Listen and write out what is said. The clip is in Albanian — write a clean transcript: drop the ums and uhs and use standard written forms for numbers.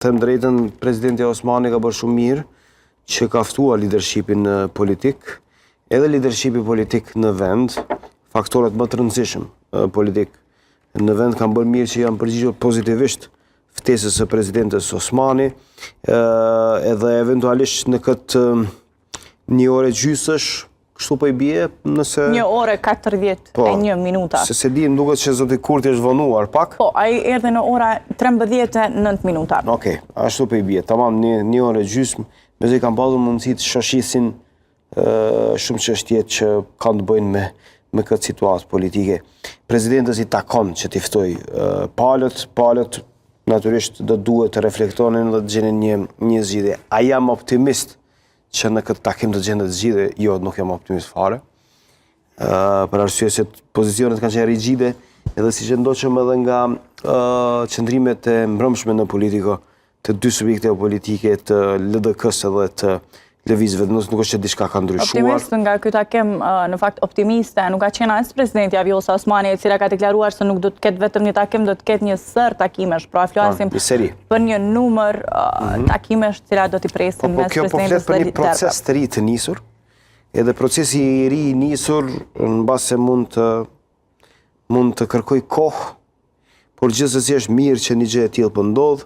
Them drejtën, presidenti Osmani ka bërë shumë mirë që ka ftuar leadershipin politik, edhe leadershipi politik në vend, faktorët më të rëndësishëm politik në vend kanë bërë mirë që janë përgjigjur pozitivisht ftesës së presidentes Osmani, edhe eventualisht në këtë 1 orë gjysësh, kështu po I bie, nëse 1 orë 41 minuta. Se di, më duket që zoti Kurti është vonuar pak. Po, ai erdhi në ora 13:09 minuta. Okej, ashtu po I bie. Tamam, 1 orë gjysmë, mezi kanë pasur mundësi të shoqërisin shumë çështje që kanë të bëjnë me këtë situatë politike. Presidentës I takon që t'i ftoj palët natyrisht do duhet të reflektonin dhe të gjenin një zgjidhje. A jam optimist që në këtë takim të gjendet zgjidhje? Jo, nuk jam optimist fare. Për arsye se pozicionet kanë qenë rigjide, edhe si që ndoqëm edhe nga qëndrimet e mbrëmshme në politiko të dy subjekte politike të LDK-s edhe të lëvizëve, nuk është që diçka ka ndryshuar. Optimist nga ky takim, në fakt optimiste, nuk ka qenë as presidenti Vjosa Osmani, e cila ka deklaruar se nuk do të ketë vetëm një takim, do të ketë një sër takimesh, pra flasim për një numër takimesh cila do t'i presim mes presidentës dhe Po flet për një proces të ri të nisur, edhe procesi I ri I nisur në base se mund të kërkoj kohë, por gjithsesi është mirë që një gjë e tillë po ndodh.